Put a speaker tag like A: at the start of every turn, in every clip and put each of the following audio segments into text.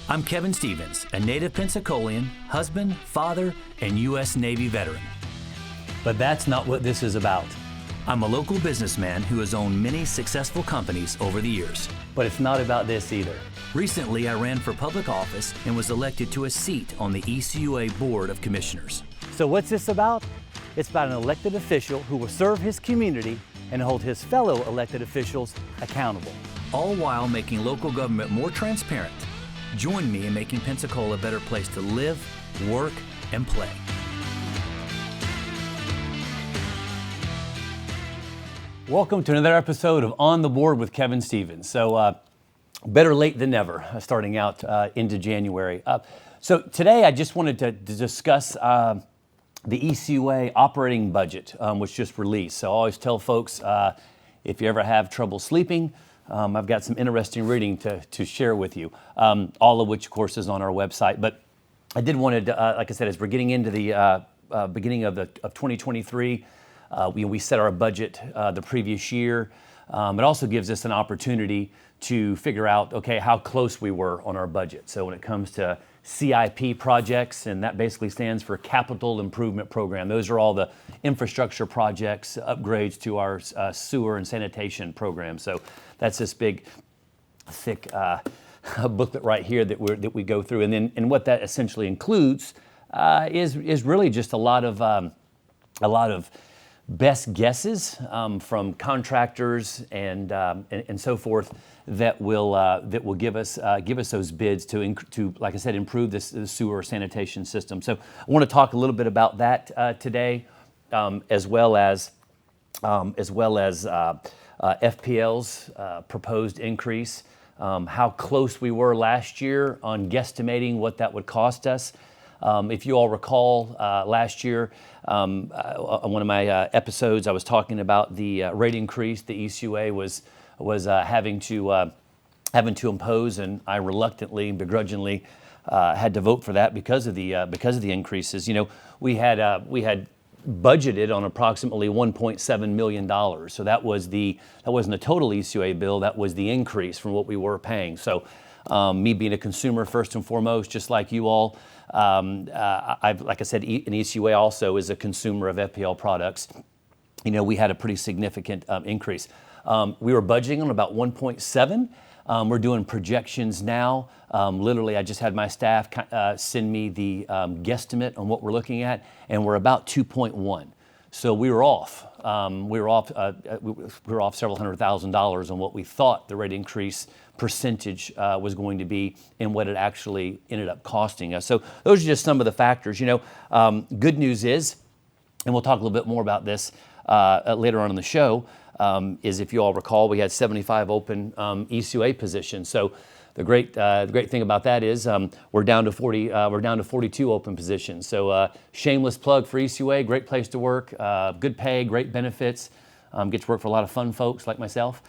A: I'm Kevin Stevens, a native Pensacolian, husband, father, and U.S. Navy veteran.
B: But that's not what this is about.
A: I'm a local businessman who has owned many successful companies over the years.
B: But it's not about this either.
A: Recently, I ran for public office and was elected to a seat on the ECUA Board of Commissioners.
B: So what's this about? It's about an elected official who will serve his community and hold his fellow elected officials accountable.
A: All while making local government more transparent. Join me in making Pensacola a better place to live, work, and play.
B: Welcome to another episode of On the Board with Kevin Stevens. So better late than never, starting out into January. So today I just wanted to discuss the ECUA operating budget, which just released. So I always tell folks, if you ever have trouble sleeping, I've got some interesting reading to share with you, all of which, of course, is on our website. But I did want to, like I said, as we're getting into the beginning of 2023, we set our budget the previous year. It also gives us an opportunity to figure out, okay, how close we were on our budget. So when it comes to CIP projects, and that basically stands for Capital Improvement Program. Those are all the infrastructure projects, upgrades to our sewer and sanitation program. So that's this big, thick booklet right here that we go through. And what that essentially includes is really just a lot of best guesses from contractors and so forth that will give us those bids to, like I said, improve the sewer sanitation system. So I want to talk a little bit about that today, as well as FPL's proposed increase, how close we were last year on guesstimating what that would cost us. If you all recall, last year, on one of my episodes, I was talking about the rate increase the ECUA was having to impose, and I reluctantly and begrudgingly had to vote for that because of the increases. You know, we had budgeted on approximately $1.7 million. So that wasn't the total ECUA bill. That was the increase from what we were paying. So me being a consumer first and foremost, just like you all, like I said, an ECUA also is a consumer of FPL products. You know, we had a pretty significant increase. We were budgeting on about 1.7. We're doing projections now. Literally, I just had my staff send me the guesstimate on what we're looking at, and we're about 2.1. So we were off. We were off several $100,000 on what we thought the rate increase percentage was going to be and what it actually ended up costing us. So those are just some of the factors. You know, good news is, and we'll talk a little bit more about this later on in the show, is if you all recall, we had 75 open ECUA positions. So the great thing about that is we're down to 42 open positions. So shameless plug for ECUA, great place to work, good pay, great benefits. Get to work for a lot of fun folks like myself.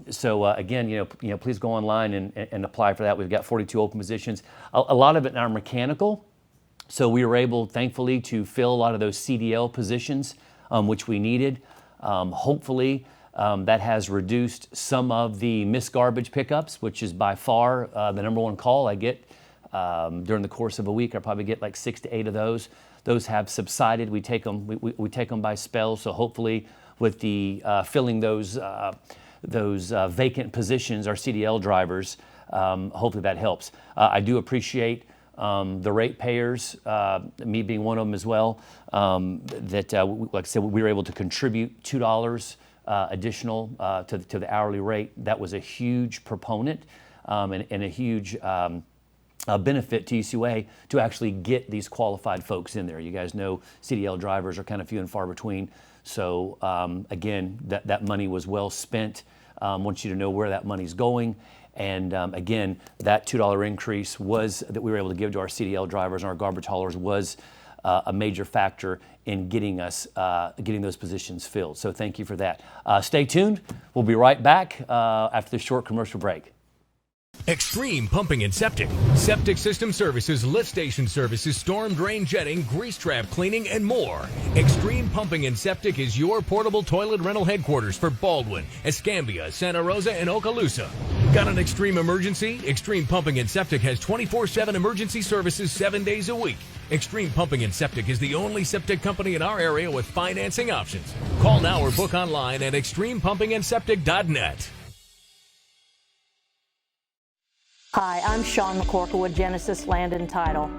B: So again, you know, please go online and apply for that. We've got 42 open positions. A lot of it now are mechanical. So we were able, thankfully, to fill a lot of those CDL positions, which we needed. Hopefully, that has reduced some of the missed garbage pickups, which is by far the number one call I get during the course of a week. I probably get like 6 to 8 of those. Those have subsided. We take them by spells. So hopefully, with the filling those vacant positions, our CDL drivers, hopefully that helps. I do appreciate the ratepayers, me being one of them as well, like I said, we were able to contribute $2 additional to the hourly rate. That was a huge proponent and a huge benefit to ECUA to actually get these qualified folks in there. You guys know CDL drivers are kind of few and far between. So again, that money was well spent. I want you to know where that money's going. And again, that $2 increase that we were able to give to our CDL drivers and our garbage haulers was a major factor in getting those positions filled. So thank you for that. Stay tuned. We'll be right back after this short commercial break.
C: Extreme Pumping and Septic. Septic system services, lift station services, storm drain jetting, grease trap cleaning, and more. Extreme Pumping and Septic is your portable toilet rental headquarters for Baldwin, Escambia, Santa Rosa, and Okaloosa. Got an extreme emergency? Extreme Pumping and Septic has 24/7 emergency services 7 days a week. Extreme Pumping and Septic is the only septic company in our area with financing options. Call now or book online at extremepumpingandseptic.net.
D: Hi, I'm Sean McCorkle with Genesis Land and Title.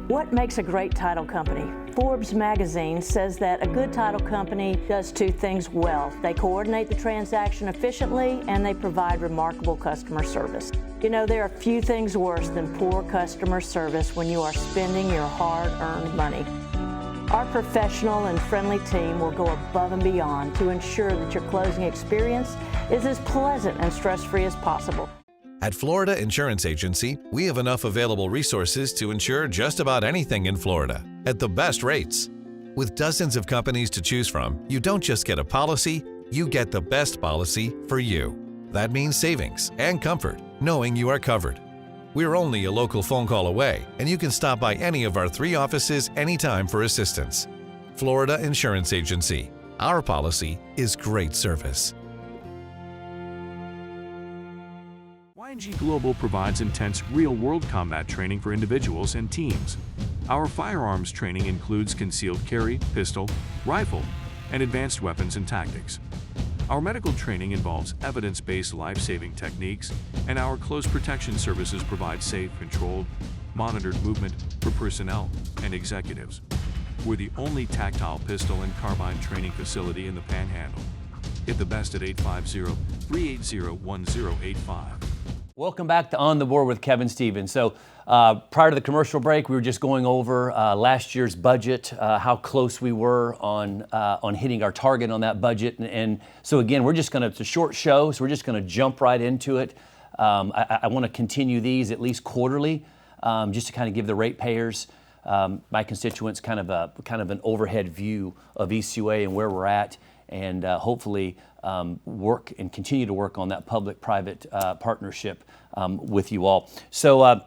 D: What makes a great title company? Forbes magazine says that a good title company does two things well. They coordinate the transaction efficiently and they provide remarkable customer service. You know, there are few things worse than poor customer service when you are spending your hard-earned money. Our professional and friendly team will go above and beyond to ensure that your closing experience is as pleasant and stress-free as possible.
E: At Florida Insurance Agency, we have enough available resources to insure just about anything in Florida at the best rates. With dozens of companies to choose from, you don't just get a policy, you get the best policy for you. That means savings and comfort, knowing you are covered. We're only a local phone call away, and you can stop by any of our 3 offices anytime for assistance. Florida Insurance Agency. Our policy is great service.
F: YNG Global provides intense real-world combat training for individuals and teams. Our firearms training includes concealed carry, pistol, rifle, and advanced weapons and tactics. Our medical training involves evidence-based life-saving techniques, and our close protection services provide safe, controlled, monitored movement for personnel and executives. We're the only tactile pistol and carbine training facility in the Panhandle. Get the best at 850-380-1085.
B: Welcome back to On the Board with Kevin Stevens. So prior to the commercial break, we were just going over last year's budget, how close we were on hitting our target on that budget. And so again, it's a short show, so we're just going to jump right into it. I want to continue these at least quarterly, just to kind of give the ratepayers, my constituents, kind of an overhead view of ECUA and where we're at, and hopefully work and continue to work on that public-private partnership with you all. So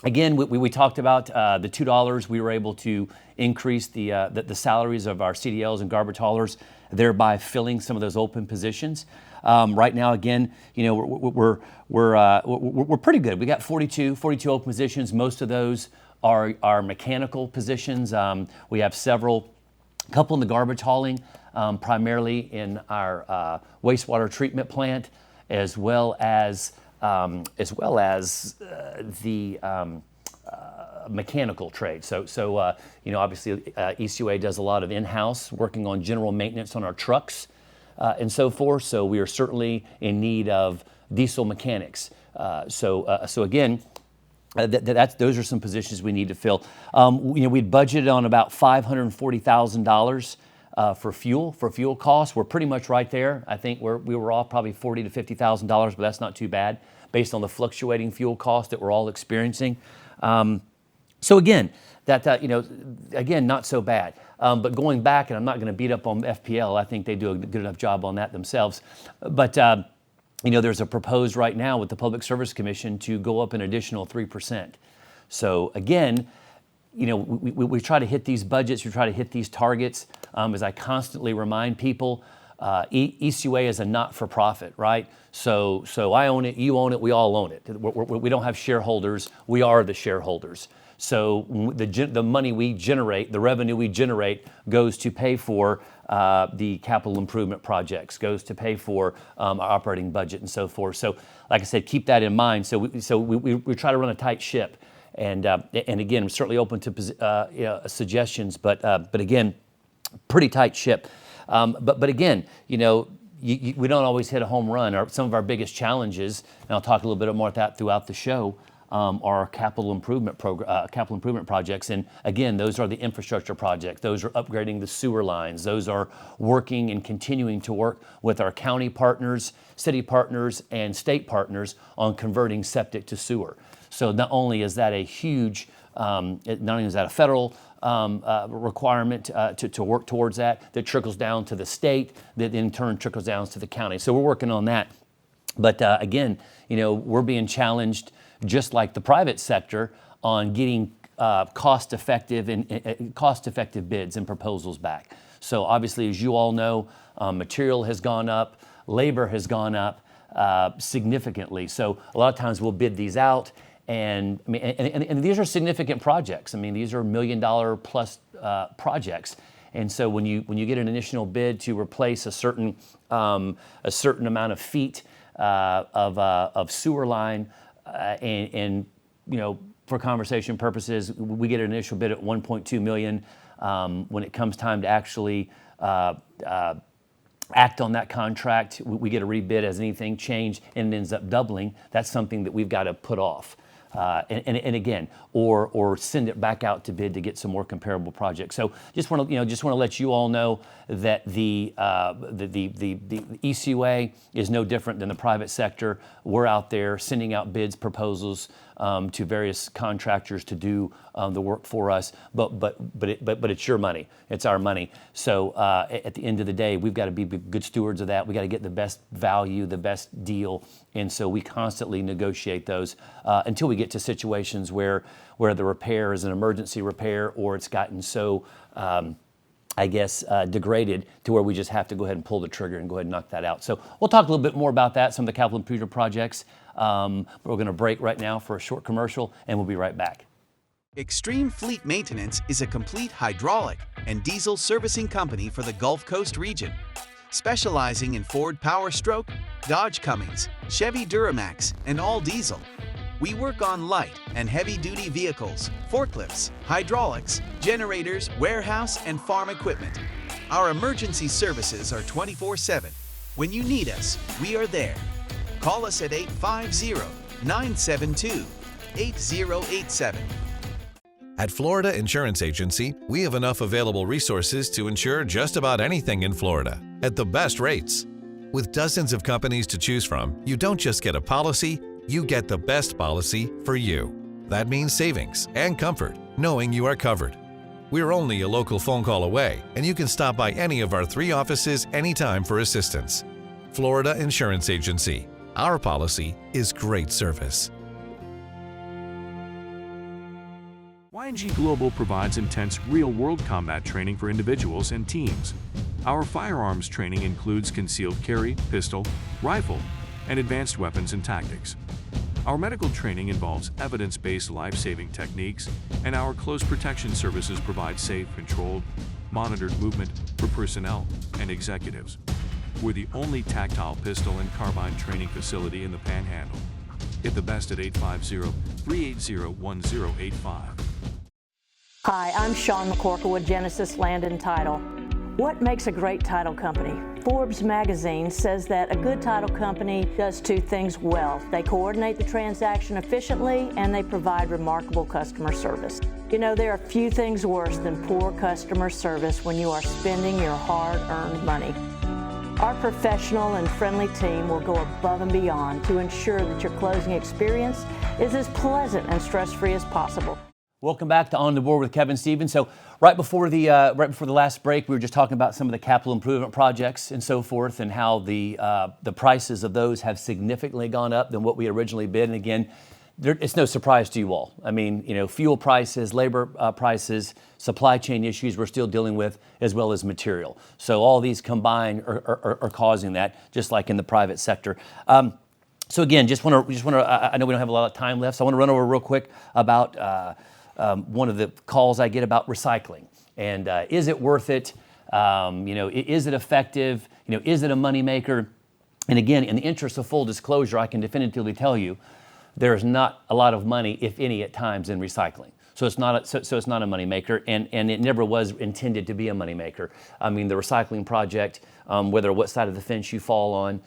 B: again, we talked about the $2. We were able to increase the salaries of our CDLs and garbage haulers, thereby filling some of those open positions. Right now, again, you know, we're pretty good. We got 42 open positions. Most of those are mechanical positions. We have a couple in the garbage hauling, primarily in our wastewater treatment plant, as well as the mechanical trade. So you know, obviously ECUA does a lot of in-house working on general maintenance on our trucks and so forth. So we are certainly in need of diesel mechanics. So again, those are some positions we need to fill. You know, we'd budgeted on about $540,000 for fuel costs. We're pretty much right there. I think we were off probably $40,000 to $50,000, but that's not too bad based on the fluctuating fuel costs that we're all experiencing. So again, you know, again, not so bad. But going back, and I'm not going to beat up on FPL. I think they do a good enough job on that themselves. But you know, there's a proposed right now with the Public Service Commission to go up an additional 3%. So again, you know, we try to hit these budgets, we try to hit these targets. As I constantly remind people, ECUA is a not-for-profit, right? So I own it, you own it, we all own it. We don't have shareholders, we are the shareholders. So the money we generate, the revenue we generate, goes to pay for the capital improvement projects, goes to pay for our operating budget and so forth. So like I said, keep that in mind. So we try to run a tight ship. And again, I'm certainly open to you know, suggestions, but again, pretty tight ship. But again, you know, we don't always hit a home run. Some of our biggest challenges, and I'll talk a little bit more about that throughout the show, are capital improvement projects. And again, those are the infrastructure projects. Those are upgrading the sewer lines. Those are working and continuing to work with our county partners, city partners, and state partners on converting septic to sewer. So not only is that a huge, not only is that a federal requirement to work towards that trickles down to the state, that in turn trickles down to the county. So we're working on that. But again, you know, we're being challenged, just like the private sector, on getting cost-effective bids and proposals back. So obviously, as you all know, material has gone up, labor has gone up, significantly. So a lot of times we'll bid these out, and I mean, and these are significant projects. I mean, these are $1 million plus projects. And so when you get an initial bid to replace a certain amount of feet of sewer line, and you know, for conversation purposes, we get an initial bid at 1.2 million. When it comes time to actually act on that contract, we get a rebid as anything changed and it ends up doubling. That's something that we've got to put off. And again, or send it back out to bid to get some more comparable projects. So just want to let you all know that the ECUA is no different than the private sector. We're out there sending out bids, proposals to various contractors to do the work for us. But it's your money. It's our money. So at the end of the day, we've got to be good stewards of that. We got to get the best value, the best deal, and so we constantly negotiate those until we get to situations where the repair is an emergency repair, or it's gotten so degraded to where we just have to go ahead and pull the trigger and go ahead and knock that out. So we'll talk a little bit more about that, some of the capital improvement projects. But we're going to break right now for a short commercial, and we'll be right back.
G: Extreme Fleet Maintenance is a complete hydraulic and diesel servicing company for the Gulf Coast region, specializing in Ford Power Stroke, Dodge Cummins, Chevy Duramax, and all diesel. We work on light and heavy-duty vehicles, forklifts, hydraulics, generators, warehouse, and farm equipment. Our emergency services are 24/7. When you need us, we are there. Call us at 850-972-8087.
E: At Florida Insurance Agency, we have enough available resources to insure just about anything in Florida at the best rates. With dozens of companies to choose from, you don't just get a policy, you get the best policy for you. That means savings and comfort, knowing you are covered. We're only a local phone call away, and you can stop by any of our 3 offices anytime for assistance. Florida Insurance Agency. Our policy is great service.
F: YNG Global provides intense real-world combat training for individuals and teams. Our firearms training includes concealed carry, pistol, rifle, and advanced weapons and tactics. Our medical training involves evidence-based life-saving techniques, and our close protection services provide safe, controlled, monitored movement for personnel and executives. We're the only tactile pistol and carbine training facility in the Panhandle. Get the best at 850-380-1085.
D: Hi, I'm Sean McCorkle with Genesis Land and Title. What makes a great title company? Forbes magazine says that a good title company does 2 things well. They coordinate the transaction efficiently, and they provide remarkable customer service. You know, there are few things worse than poor customer service when you are spending your hard-earned money. Our professional and friendly team will go above and beyond to ensure that your closing experience is as pleasant and stress-free as possible.
B: Welcome back to On the Board with Kevin Stevens. So right before the last break, we were just talking about some of the capital improvement projects and so forth, and how the prices of those have significantly gone up than what we originally bid. And again, it's no surprise to you all. I mean, you know, fuel prices, labor prices, supply chain issues we're still dealing with, as well as material. So all these combined are causing that, just like in the private sector. So again, just want to. I know we don't have a lot of time left, so I want to run over real quick about one of the calls I get about recycling, and is it worth it? Is it effective? Is it a moneymaker? And again, in the interest of full disclosure, I can definitively tell you there's not a lot of money, if any, at times in recycling. So it's not a moneymaker, and it never was intended to be a moneymaker. I mean, the recycling project, whether what side of the fence you fall on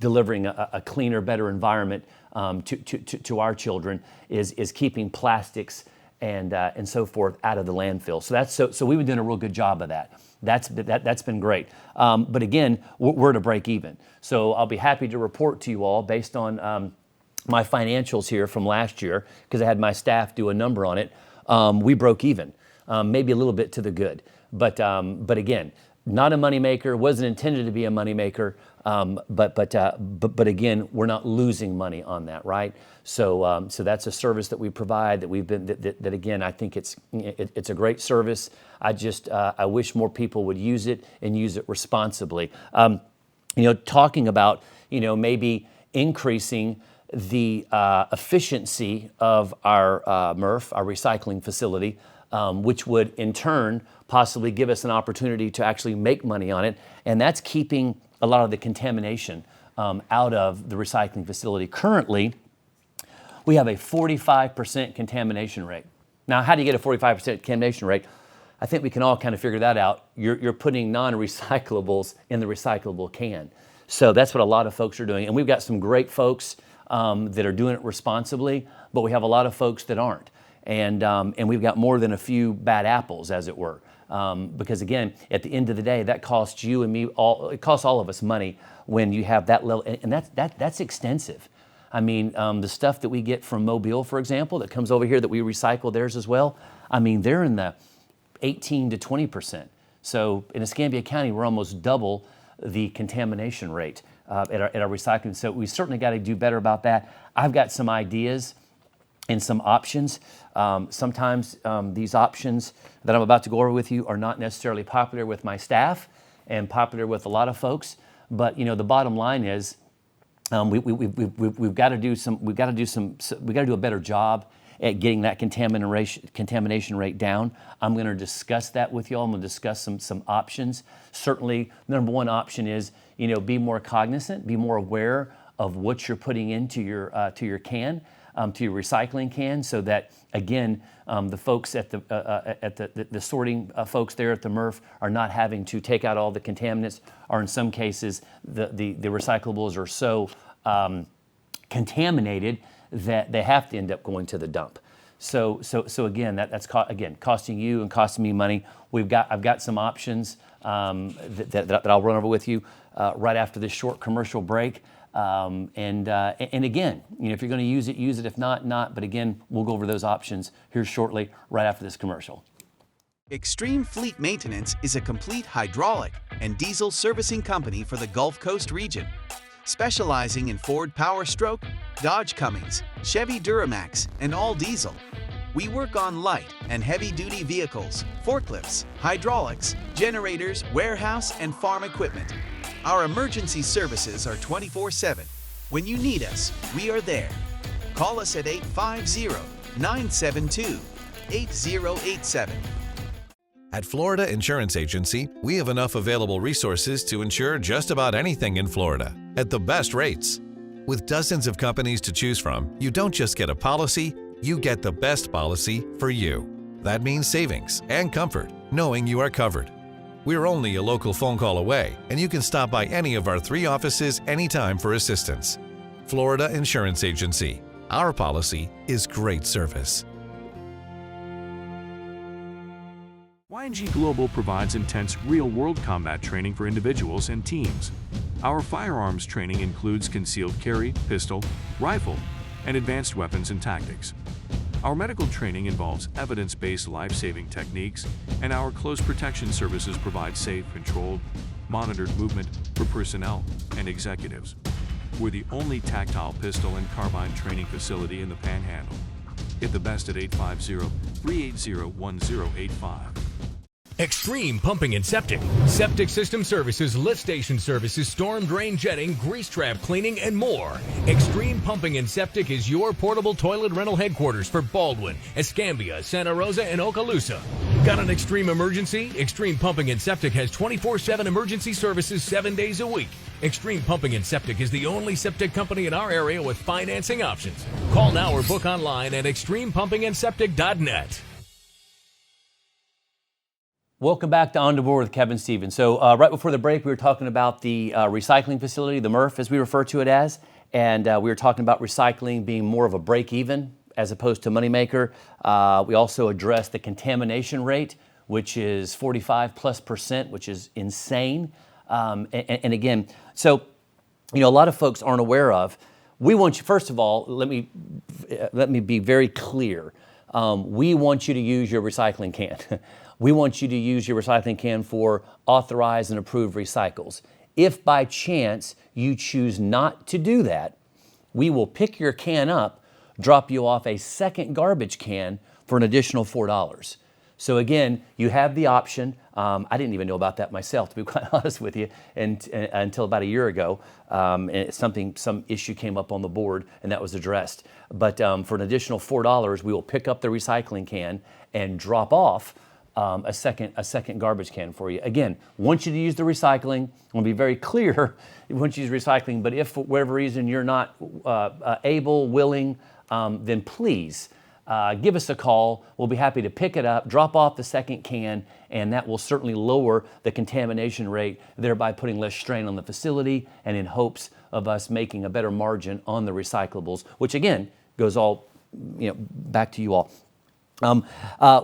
B: delivering a cleaner, better environment to our children, is keeping plastics and so forth out of the landfill. So we've been doing a real good job of that. That's been great. But again, we're to break even. So I'll be happy to report to you all based on my financials here from last year, because I had my staff do a number on it. We broke even, maybe a little bit to the good. But again, not a moneymaker, wasn't intended to be a moneymaker, but again, we're not losing money on that, right? So that's a service that we provide, that again, I think it's a great service. I wish more people would use it and use it responsibly. talking about, maybe increasing the efficiency of our MRF, our recycling facility, which would in turn possibly give us an opportunity to actually make money on it. And that's keeping a lot of the contamination out of the recycling facility. Currently, we have a 45% contamination rate. Now, how do you get a 45% contamination rate? I think we can all kind of figure that out. You're putting non-recyclables in the recyclable can. So that's what a lot of folks are doing. And we've got some great folks that are doing it responsibly, but we have a lot of folks that aren't. And we've got more than a few bad apples, as it were. Because again, at the end of the day, that costs you and me, it costs all of us money when you have that level, and that's extensive. I mean, the stuff that we get from Mobile, for example, that comes over here that we recycle theirs as well, I mean, they're in the 18 to 20%. So in Escambia County, we're almost double the contamination rate at our recycling. So we certainly got to do better about that. I've got some ideas and some options. Sometimes these options that I'm about to go over with you are not necessarily popular with my staff and popular with a lot of folks. But the bottom line is we've got to do a better job at getting that contamination rate down. I'm going to discuss that with you all. I'm going to discuss some options. Certainly, number one option is be more cognizant, be more aware of what you're putting into your can, to your recycling can, so that again the folks at the sorting folks there at the MRF are not having to take out all the contaminants, or in some cases the recyclables are so contaminated that they have to end up going to the dump. So again, that's costing you and costing me money. I've got some options that I'll run over with you right after this short commercial break. And again, if you're going to use it, use it. If not, not. But again, we'll go over those options here shortly, right after this commercial.
G: Extreme Fleet Maintenance is a complete hydraulic and diesel servicing company for the Gulf Coast region, specializing in Ford Power Stroke, Dodge Cummins, Chevy Duramax, and all diesel. We work on light and heavy-duty vehicles, forklifts, hydraulics, generators, warehouse, and farm equipment. Our emergency services are 24/7. When you need us, we are there. Call us at 850-972-8087.
E: At Florida Insurance Agency, we have enough available resources to insure just about anything in Florida at the best rates. With dozens of companies to choose from, you don't just get a policy, you get the best policy for you. That means savings and comfort, knowing you are covered. We're only a local phone call away, and you can stop by any of our 3 offices anytime for assistance. Florida Insurance Agency. Our policy is great service.
F: YNG Global provides intense real-world combat training for individuals and teams. Our firearms training includes concealed carry, pistol, rifle, and advanced weapons and tactics. Our medical training involves evidence-based life-saving techniques, and our close protection services provide safe, controlled, monitored movement for personnel and executives. We're the only tactile pistol and carbine training facility in the Panhandle. Get the best at 850-380-1085.
C: Extreme Pumping and Septic. Septic system services, lift station services, storm drain jetting, grease trap cleaning, and more. Extreme Pumping and Septic is your portable toilet rental headquarters for Baldwin, Escambia, Santa Rosa, and Okaloosa. Got an extreme emergency? Extreme Pumping and Septic has 24/7 emergency services 7 days a week. Extreme Pumping and Septic is the only septic company in our area with financing options. Call now or book online at extremepumpingandseptic.net.
B: Welcome back to On the Board with Kevin Stevens. So right before the break, we were talking about the recycling facility, the MRF, as we refer to it as, and we were talking about recycling being more of a break-even as opposed to moneymaker. We also addressed the contamination rate, which is 45+%, which is insane. And again, so a lot of folks aren't aware of. We want you, first of all, let me be very clear. We want you to use your recycling can. We want you to use your recycling can for authorized and approved recycles. If by chance you choose not to do that, we will pick your can up, drop you off a second garbage can for an additional $4. So again, you have the option. I didn't even know about that myself, to be quite honest with you, until about a year ago. And it's some issue came up on the board, and that was addressed. But for an additional $4, we will pick up the recycling can and drop off a second garbage can for you. Again, want you to use the recycling. I want to be very clear. We want you to use recycling, but if for whatever reason you're not able, willing, then please give us a call. We'll be happy to pick it up, drop off the second can, and that will certainly lower the contamination rate, thereby putting less strain on the facility and in hopes of us making a better margin on the recyclables, which again goes all back to you all.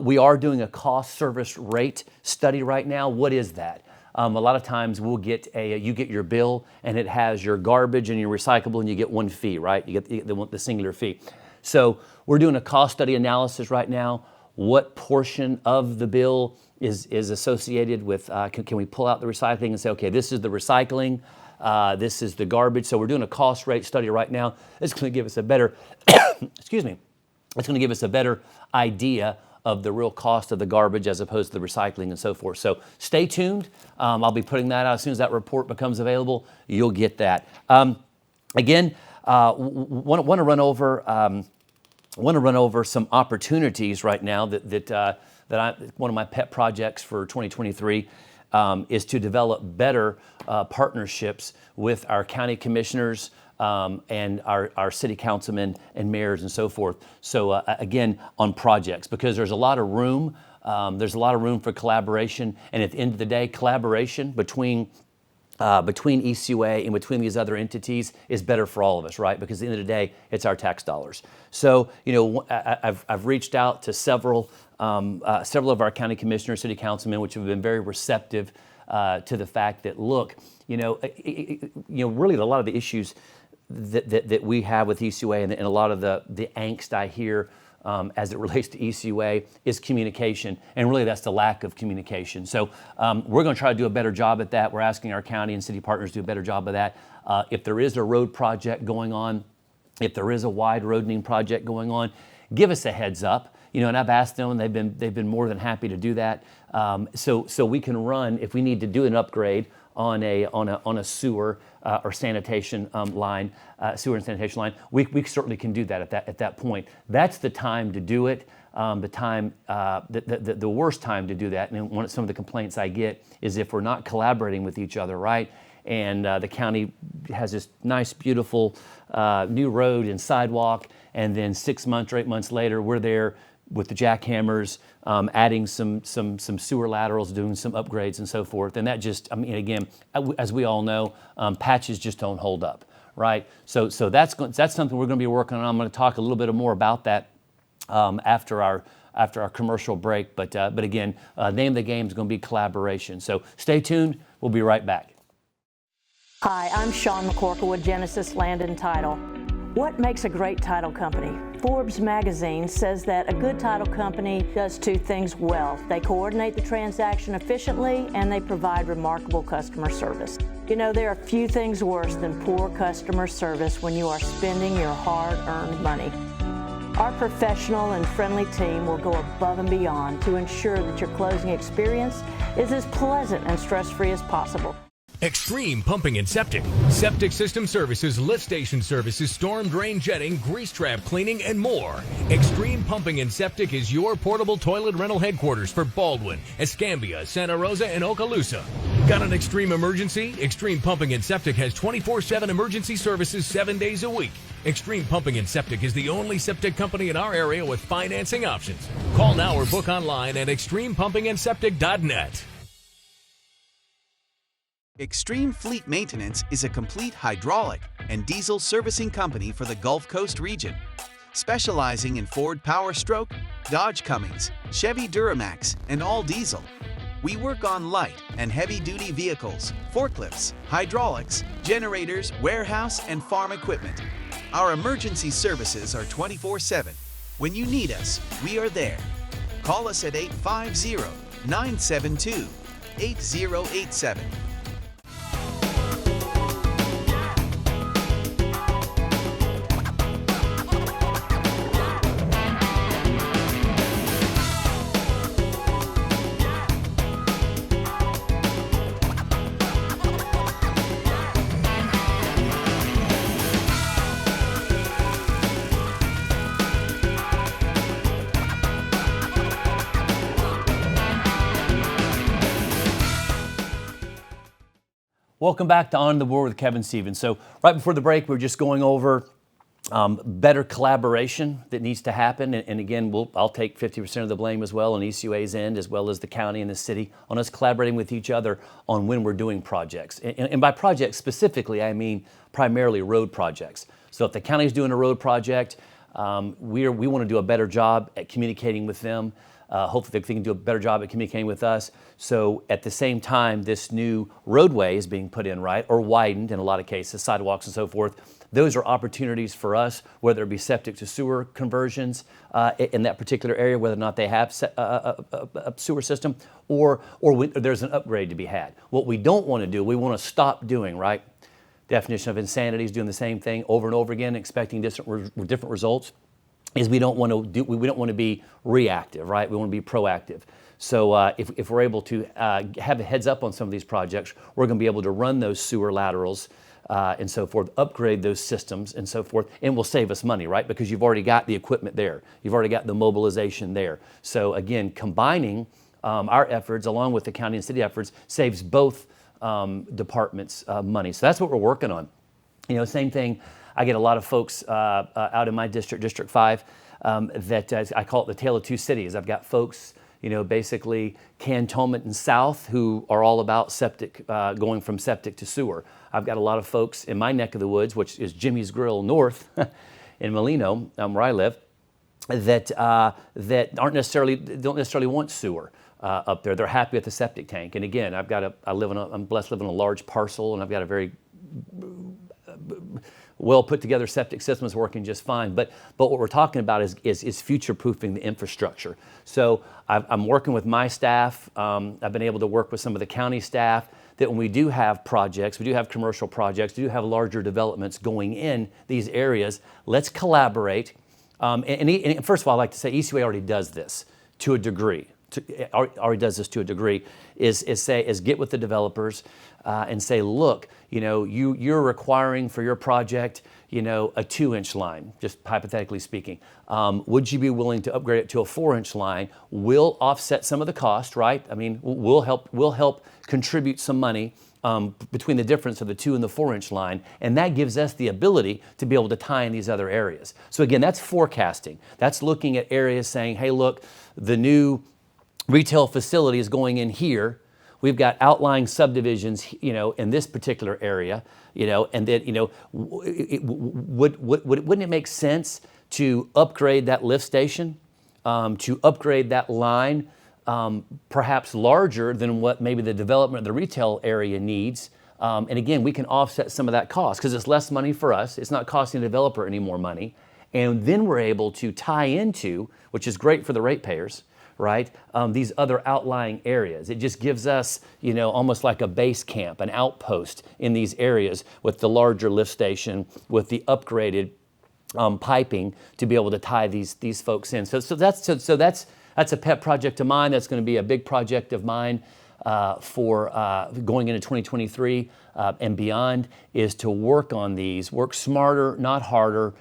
B: We are doing a cost service rate study right now. What is that? A lot of times we'll get you get your bill and it has your garbage and your recyclable and you get one fee, right? You get the singular fee. So we're doing a cost study analysis right now. What portion of the bill is associated with, can we pull out the recycling and say, okay, this is the recycling, this is the garbage. So we're doing a cost rate study right now. It's going to give us a better, excuse me, it's going to give us a better idea of the real cost of the garbage as opposed to the recycling and so forth. So stay tuned. I'll be putting that out as soon as that report becomes available. You'll get that. Again, want to run over some opportunities right now that one of my pet projects for 2023 is to develop better partnerships with our county commissioners and our city councilmen and mayors and so forth. So again, on projects, because there's a lot of room. There's a lot of room for collaboration, and at the end of the day, collaboration between ECUA and between these other entities is better for all of us, right? Because at the end of the day, it's our tax dollars. So, I've reached out to several of our county commissioners, city councilmen, which have been very receptive to the fact that, look, really a lot of the issues that we have with ECUA and a lot of the angst I hear as it relates to ECUA is communication, and really that's the lack of communication. So we're going to try to do a better job at that. We're asking our county and city partners to do a better job of that. If there is a road project going on, if there is a wide roadening project going on, give us a heads up. And I've asked them, and they've been more than happy to do that. So we can run, if we need to do an upgrade on a sewer or sanitation line, sewer and sanitation line, we certainly can do that at that point. That's the time to do it. The worst time to do that, and some of the complaints I get is if we're not collaborating with each other, right? And the county has this nice, beautiful new road and sidewalk, and then 6 months or 8 months later, we're there with the jackhammers, adding some sewer laterals, doing some upgrades and so forth. And that just, again, as we all know, patches just don't hold up, right? So that's something we're going to be working on. I'm going to talk a little bit more about that after our commercial break. But again, name of the game is going to be collaboration. So stay tuned. We'll be right back.
D: Hi, I'm Sean McCorkle with Genesis Land and Title. What makes a great title company? Forbes magazine says that a good title company does two things well. They coordinate the transaction efficiently and they provide remarkable customer service. There are few things worse than poor customer service when you are spending your hard-earned money. Our professional and friendly team will go above and beyond to ensure that your closing experience is as pleasant and stress-free as possible.
C: Extreme Pumping and Septic. Septic system services, lift station services, storm drain jetting, grease trap cleaning, and more. Extreme Pumping and Septic is your portable toilet rental headquarters for Baldwin, Escambia, Santa Rosa, and Okaloosa. Got an extreme emergency? Extreme Pumping and Septic has 24/7 emergency services 7 days a week. Extreme Pumping and Septic is the only septic company in our area with financing options. Call now or book online at extremepumpingandseptic.net.
G: Extreme Fleet Maintenance is a complete hydraulic and diesel servicing company for the Gulf Coast region, specializing in Ford Power Stroke, Dodge Cummins, Chevy Duramax, and all diesel. We work on light and heavy-duty vehicles, forklifts, hydraulics, generators, warehouse, and farm equipment. Our emergency services are 24/7. When you need us, we are there. Call us at 850-972-8087.
B: Welcome back to On the Board with Kevin Stevens. So right before the break, we were just going over better collaboration that needs to happen. And again, I'll take 50% of the blame as well on ECUA's end, as well as the county and the city, on us collaborating with each other on when we're doing projects. And by projects specifically, I mean primarily road projects. So if the county's doing a road project, we want to do a better job at communicating with them. Hopefully they can do a better job at communicating with us. So at the same time, this new roadway is being put in, right, or widened in a lot of cases, sidewalks and so forth. Those are opportunities for us, whether it be septic to sewer conversions in that particular area, whether or not they have a sewer system, or there's an upgrade to be had. What we don't want to do, we want to stop doing, right? Definition of insanity is doing the same thing over and over again, expecting different results. Is we don't want to be reactive, right? We want to be proactive. So if we're able to have a heads up on some of these projects, we're going to be able to run those sewer laterals and so forth, upgrade those systems and so forth, and will save us money, right? Because you've already got the equipment there. You've already got the mobilization there. So again, combining our efforts along with the county and city efforts saves both departments money. So that's what we're working on. You know, same thing. I get a lot of folks out in my district, District 5, that I call it the tale of two cities. I've got folks, you know, basically Cantonment and South who are all about septic, going from septic to sewer. I've got a lot of folks in my neck of the woods, which is Jimmy's Grill North in Molino, where I live, that don't necessarily want sewer up there. They're happy with the septic tank. And again, I'm blessed living on a large parcel, and I've got a very well put together septic system is working just fine. But what we're talking about is future proofing the infrastructure. So I'm working with my staff. I've been able to work with some of the county staff that when we do have projects, we do have commercial projects, we do have larger developments going in these areas, let's collaborate. And first of all, I'd like to say ECUA already does this to a degree. Already does this to a degree, is get with the developers and say, look, you know, you're requiring for your project, you know, a 2-inch line, just hypothetically speaking. Would you be willing to upgrade it to a 4-inch line? We'll offset some of the cost, right? I mean, we'll help contribute some money between the difference of the 2 and the 4-inch line, and that gives us the ability to be able to tie in these other areas. So again, that's forecasting. That's looking at areas saying, hey, look, the new retail facility is going in here. We've got outlying subdivisions, you know, in this particular area, you know, and then, you know, wouldn't it make sense to upgrade that lift station, to upgrade that line, perhaps larger than what maybe the development of the retail area needs? And again, we can offset some of that cost because it's less money for us. It's not costing the developer any more money. And then we're able to tie into, which is great for the ratepayers, right? These other outlying areas. It just gives us, you know, almost like a base camp, an outpost in these areas with the larger lift station, with the upgraded piping to be able to tie these folks in. So that's a pet project of mine. That's going to be a big project of mine for going into 2023 and beyond, is to work on these, work smarter, not harder,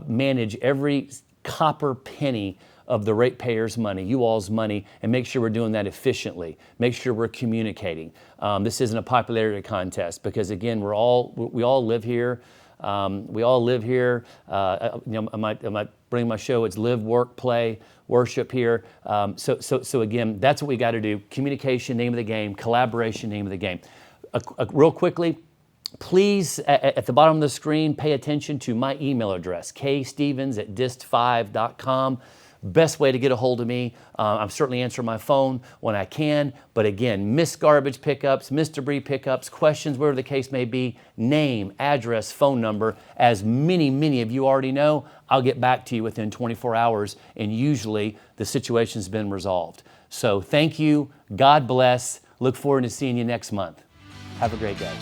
B: manage every copper penny of the ratepayers' money, you all's money, and make sure we're doing that efficiently. Make sure we're communicating. This isn't a popularity contest because, again, we all live here. We all live here. You know, I might bring my show. It's live, work, play, worship here. So again, that's what we got to do. Communication, name of the game. Collaboration, name of the game. Real quickly, please, at the bottom of the screen, pay attention to my email address, kstevens@dist5.com. Best way to get a hold of me. I'm certainly answering my phone when I can, but again, missed garbage pickups, missed debris pickups, questions, whatever the case may be, name, address, phone number. As many of you already know, I'll get back to you within 24 hours, and usually the situation's been resolved. So thank you, God bless, look forward to seeing you next month. Have a great day.